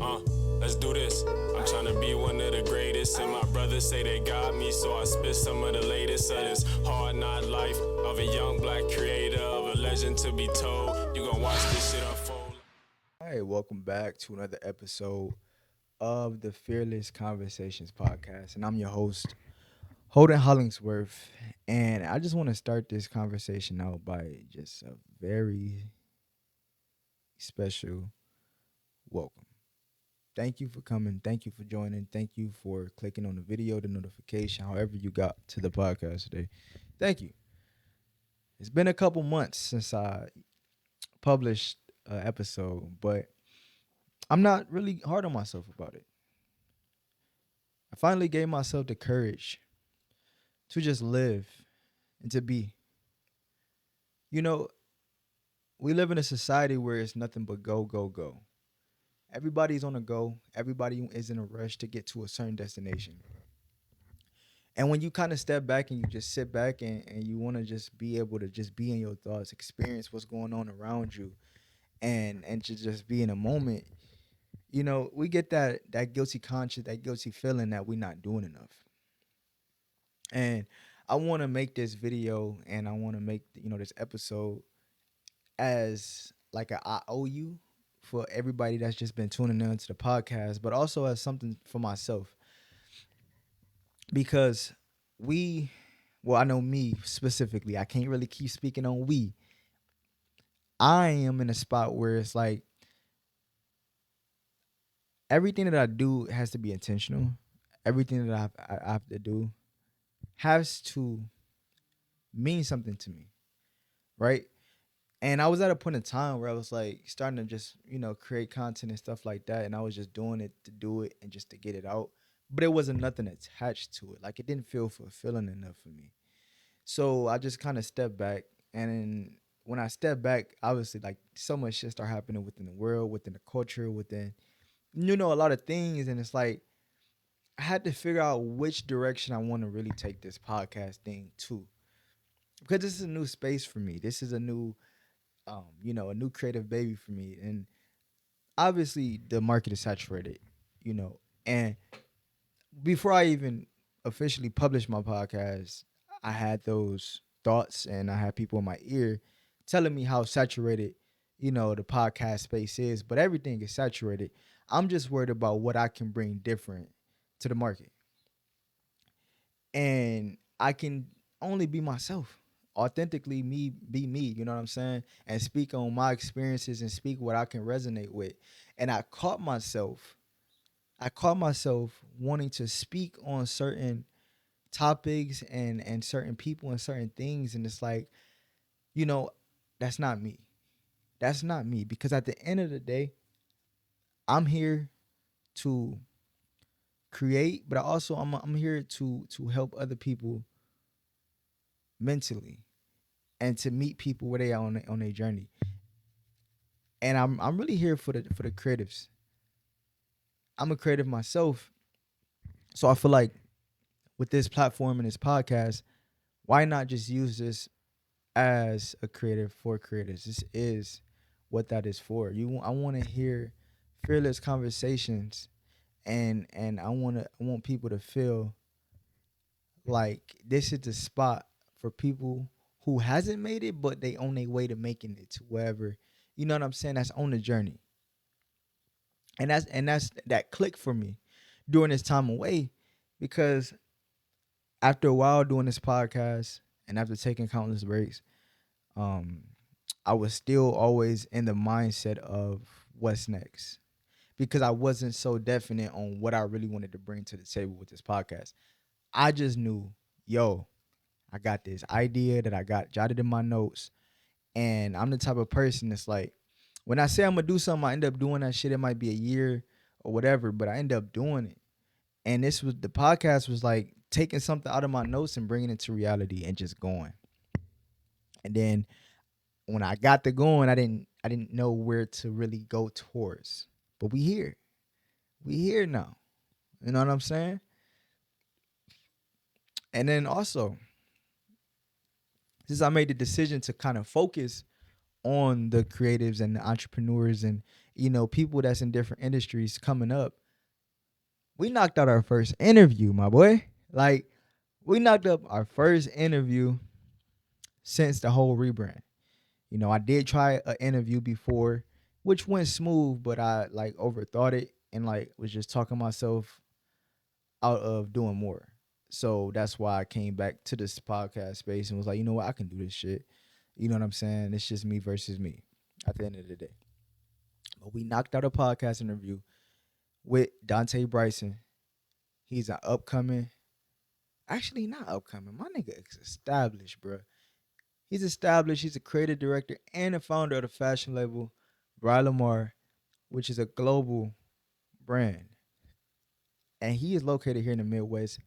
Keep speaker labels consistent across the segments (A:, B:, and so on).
A: Uh, let's do this. I'm tryna be one of the greatest, and my brothers say they got me, so I spit some of the latest of this hard not life of a young black creator, of a legend to be told. You gon' watch this shit unfold.
B: All right, welcome back to another episode of the Fearless Conversations podcast. And I'm your host, Holden Hollingsworth. And I just want to start this conversation out by just a very special welcome. Thank you for coming. Thank you for joining. Thank you for clicking on the video, the notification, however you got to the podcast today. Thank you. It's been a couple months since I published an episode, but I'm not really hard on myself about it. I finally gave myself the courage to just live and to be. You know, we live in a society where it's nothing but go, go, go. Everybody's on a go. Everybody is in a rush to get to a certain destination. And when you kind of step back and you just sit back and you want to just be able to just be in your thoughts, experience what's going on around you, and to just be in a moment, we get that guilty conscience, that guilty feeling that we're not doing enough. And I want to make this video and I want to make this episode as like a I owe you for everybody that's just been tuning in to the podcast, but also as something for myself because we, well, I know me specifically. I can't really keep speaking on we. I am in a spot where it's like everything that I do has to be intentional. Everything that I have to do has to mean something to me, right? And I was at a point in time where I was like starting to just, create content and stuff like that. And I was just doing it to do it and just to get it out. But it wasn't nothing attached to it. Like it didn't feel fulfilling enough for me. So I just kind of stepped back. And then when I stepped back, obviously like so much shit started happening within the world, within the culture, within, a lot of things. And it's like I had to figure out which direction I want to really take this podcast thing to. Because this is a new space for me. This is a new a new creative baby for me. And obviously the market is saturated, you know. And before I even officially published my podcast, I had those thoughts and I had people in my ear telling me how saturated, the podcast space is, but everything is saturated. I'm just worried about what I can bring different to the market. And I can only be myself. Authentically me be me, you know what I'm saying? And speak on my experiences and speak what I can resonate with. And I caught myself wanting to speak on certain topics and certain people and certain things and it's like, you know, that's not me. That's not me because at the end of the day, I'm here to create, but I'm here to help other people mentally and to meet people where they are on their journey. And I'm really here for the creatives. I'm a creative myself, so I feel like with this platform and this podcast, why not just use this as a creative for creators? This is what that is for. I want to hear fearless conversations, and I want people to feel like this is the spot for people who hasn't made it, but they on their way to making it to wherever. You know what I'm saying? That's on the journey, and that's that click for me during this time away, because after a while doing this podcast and after taking countless breaks, um, I was still always in the mindset of what's next because I wasn't so definite on what I really wanted to bring to the table with this podcast. I just knew, yo, I got this idea that I got jotted in my notes, and I'm the type of person that's like, when I say I'm gonna do something, I end up doing that shit. It might be a year or whatever, but I end up doing it. And this was the podcast was like taking something out of my notes and bringing it to reality and just going. And then when I got to going, I didn't know where to really go towards. But we here. We here now. You know what I'm saying? And then also, since I made the decision to kind of focus on the creatives and the entrepreneurs people that's in different industries coming up. We knocked out our first interview, my boy. Like, we knocked up our first interview since the whole rebrand. I did try an interview before, which went smooth, but I like overthought it and like was just talking myself out of doing more. So that's why I came back to this podcast space and was like, you know what, I can do this shit. You know what I'm saying? It's just me versus me at the end of the day. But we knocked out a podcast interview with Dante Bryson. He's an upcoming, actually not upcoming. My nigga is established, bro. He's established. He's a creative director and a founder of the fashion label Bry Lamar, which is a global brand. And he is located here in the Midwest,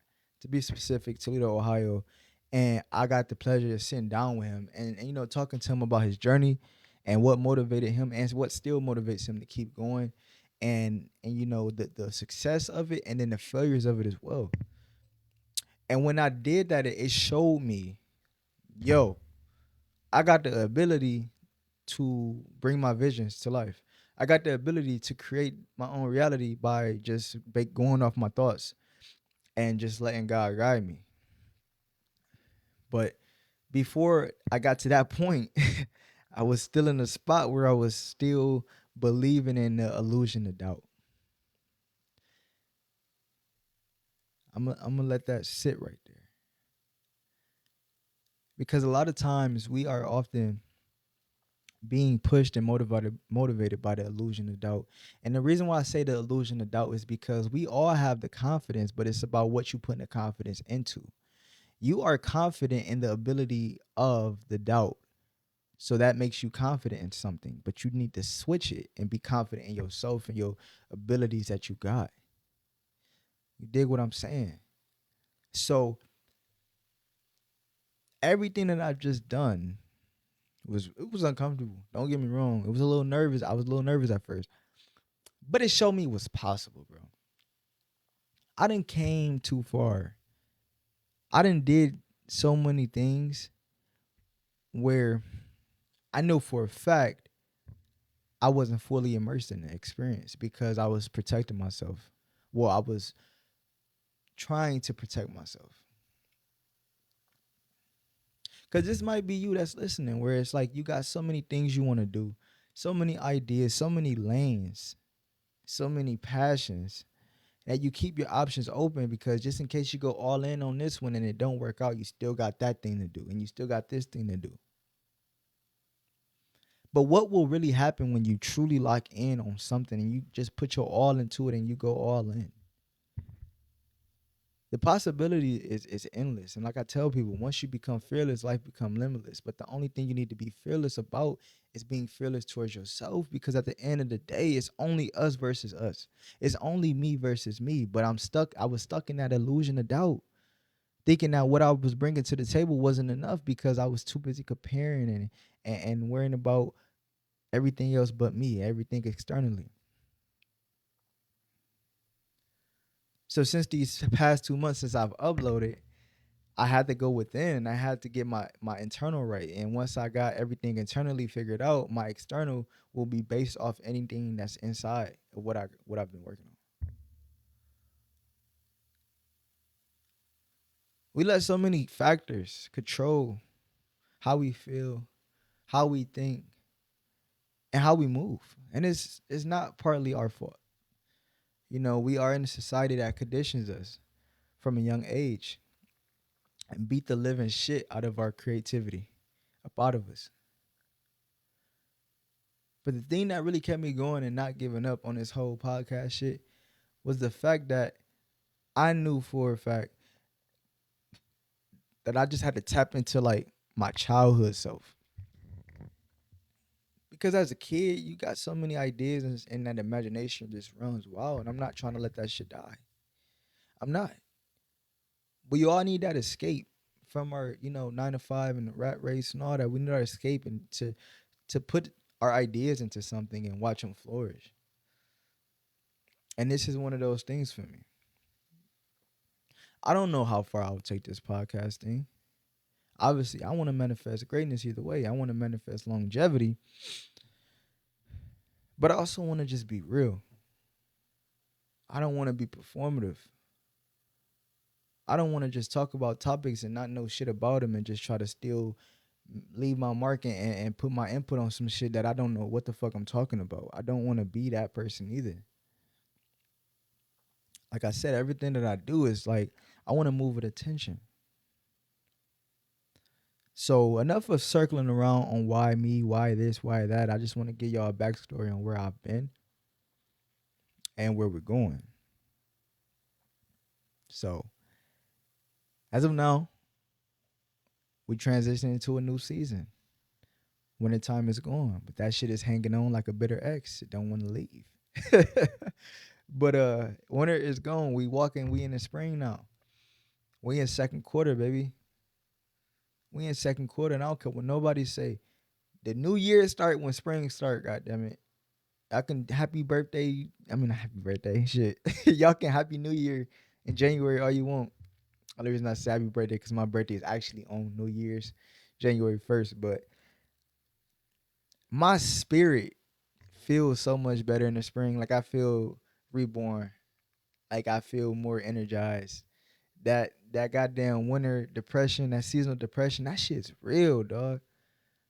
B: to be specific, Toledo, Ohio. And I got the pleasure of sitting down with him and talking to him about his journey and what motivated him and what still motivates him to keep going. And the success of it and then the failures of it as well. And when I did that, it showed me, yo, I got the ability to bring my visions to life. I got the ability to create my own reality by just going off my thoughts and just letting God guide me. But before I got to that point, I was still in a spot where I was still believing in the illusion of doubt. I'm gonna let that sit right there. Because a lot of times we are often being pushed and motivated by the illusion of doubt. And the reason why I say the illusion of doubt is because we all have the confidence, but it's about what you put the confidence into. You are confident in the ability of the doubt. So that makes you confident in something, but you need to switch it and be confident in yourself and your abilities that you got. You dig what I'm saying? So everything that I've just done was uncomfortable. Don't get me wrong. It was a little nervous. I was a little nervous at first. But it showed me what's possible, bro. I didn't came too far. I didn't did so many things where I know for a fact I wasn't fully immersed in the experience because I was protecting myself. Well, I was trying to protect myself. Because this might be you that's listening, where it's like you got so many things you want to do, so many ideas, so many lanes, so many passions that you keep your options open because just in case you go all in on this one and it don't work out, you still got that thing to do and you still got this thing to do. But what will really happen when you truly lock in on something and you just put your all into it and you go all in? The possibility is endless. And like I tell people, once you become fearless, life become limitless. But the only thing you need to be fearless about is being fearless towards yourself, because at the end of the day, it's only us versus us. It's only me versus me. But I was stuck in that illusion of doubt, thinking that what I was bringing to the table wasn't enough because I was too busy comparing and worrying about everything else but me, everything externally. So since these past 2 months since I've uploaded, I had to go within. I had to get my internal right. And once I got everything internally figured out, my external will be based off anything that's inside of what I've been working on. We let so many factors control how we feel, how we think, and how we move. And it's not partly our fault. We are in a society that conditions us from a young age and beat the living shit out of our creativity, up out of us. But the thing that really kept me going and not giving up on this whole podcast shit was the fact that I knew for a fact that I just had to tap into like my childhood self. Because as a kid, you got so many ideas and that imagination just runs wild. And I'm not trying to let that shit die. I'm not. We all need that escape from our, 9 to 5 and the rat race and all that. We need our escape and to put our ideas into something and watch them flourish. And this is one of those things for me. I don't know how far I will take this podcast thing. Obviously, I want to manifest greatness either way. I want to manifest longevity. But I also want to just be real. I don't want to be performative. I don't want to just talk about topics and not know shit about them and just try to still leave my mark and put my input on some shit that I don't know what the fuck I'm talking about. I don't want to be that person either. Like I said, everything that I do is like I want to move with attention. So enough of circling around on why me, why this, why that. I just want to give y'all a backstory on where I've been and where we're going. So as of now, we transition into a new season. Winter time is gone, but that shit is hanging on like a bitter ex. It don't want to leave. But winter is gone. We in the spring now. We in second quarter, baby. We in second quarter, and I don't care what nobody say. The new year start when spring start. God damn it. I can happy birthday. I mean, happy birthday. Shit, y'all can happy New Year in January all you want. Only reason I say happy birthday because my birthday is actually on New Year's, January 1st. But my spirit feels so much better in the spring. Like I feel reborn. Like I feel more energized. That goddamn winter depression, that seasonal depression, that shit's real, dog.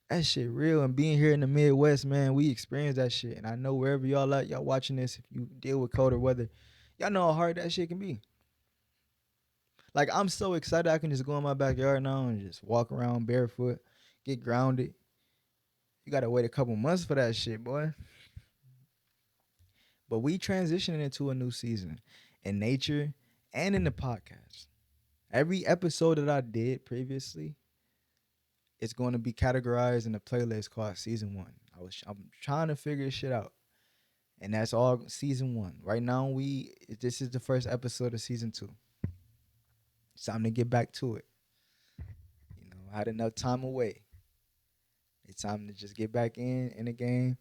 B: That shit real. And being here in the Midwest, man, we experience that shit. And I know wherever y'all at, y'all watching this, if you deal with colder weather, y'all know how hard that shit can be. Like I'm so excited I can just go in my backyard now and just walk around barefoot, get grounded. You gotta wait a couple months for that shit, boy. But we transitioning into a new season in nature and in the podcast. Every episode that I did previously is going to be categorized in a playlist called Season One. I'm trying to figure shit out, and that's all Season One. Right now, this is the first episode of Season Two. It's time to get back to it. You know, I had enough time away. It's time to just get back in the game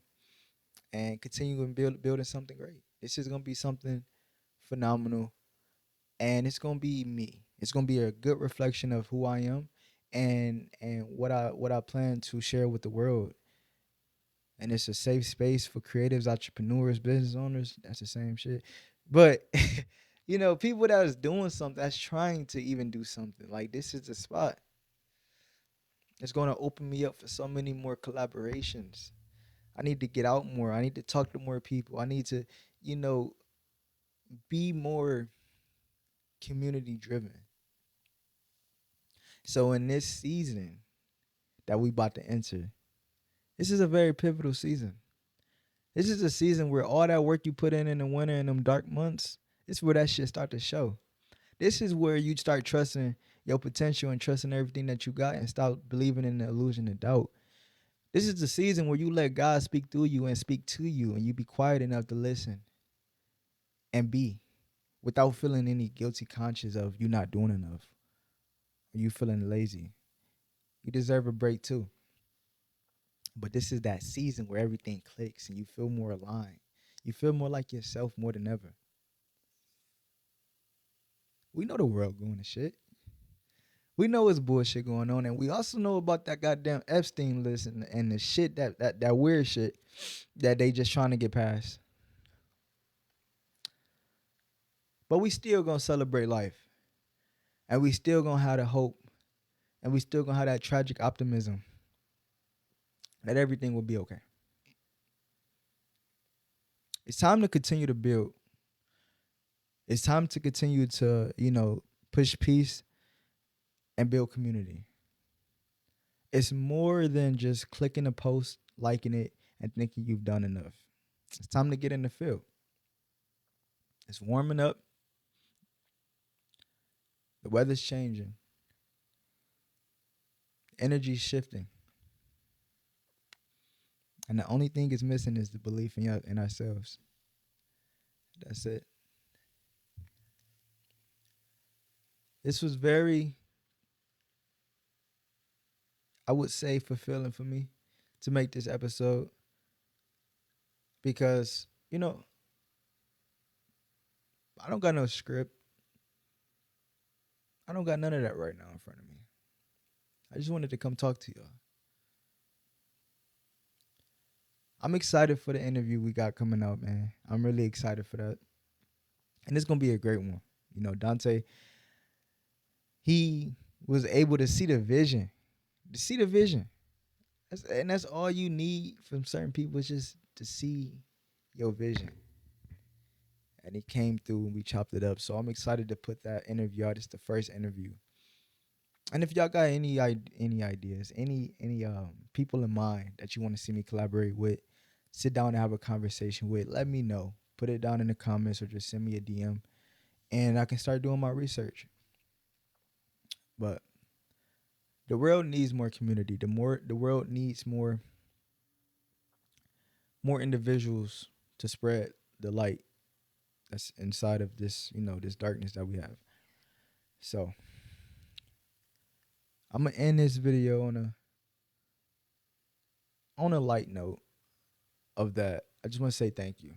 B: and continue and building something great. This is gonna be something phenomenal, and it's gonna be me. It's gonna be a good reflection of who I am, and what I plan to share with the world. And it's a safe space for creatives, entrepreneurs, business owners. That's the same shit, but people that is doing something, that's trying to even do something. Like this is a spot. It's gonna open me up for so many more collaborations. I need to get out more. I need to talk to more people. I need to, you know, be more community driven. So in this season that we about to enter, this is a very pivotal season. This is a season where all that work you put in the winter and them dark months, this is where that shit start to show. This is where you start trusting your potential and trusting everything that you got and stop believing in the illusion of doubt. This is the season where you let God speak through you and speak to you, and you be quiet enough to listen and be without feeling any guilty conscience of you not doing enough or you feeling lazy. You deserve a break too. But this is that season where everything clicks and you feel more aligned. You feel more like yourself more than ever. We know the world going to shit. We know it's bullshit going on, and we also know about that goddamn Epstein list and the shit that weird shit that they just trying to get past. But we still gonna celebrate life, and we still gonna have the hope, and we still gonna have that tragic optimism that everything will be okay. It's time to continue to build. It's time to continue to, push peace and build community. It's more than just clicking a post, liking it, and thinking you've done enough. It's time to get in the field. It's warming up. The weather's changing. Energy's shifting. And the only thing is missing is the belief in ourselves. That's it. This was very, I would say, fulfilling for me to make this episode because, I don't got no script. I don't got none of that right now in front of me. I just wanted to come talk to y'all. I'm excited for the interview we got coming up, man. I'm really excited for that. And it's gonna be a great one. You know, Dante, he was able to see the vision. To see the vision. And that's all you need from certain people is just to see your vision. And he came through and we chopped it up. So I'm excited to put that interview out. It's the first interview. And if y'all got any ideas, any people in mind that you want to see me collaborate with, sit down and have a conversation with, let me know. Put it down in the comments or just send me a DM and I can start doing my research. But the world needs more community. The world needs more individuals to spread the light that's inside of this, this darkness that we have. So I'm gonna end this video on a light note of that. I just want to say thank you.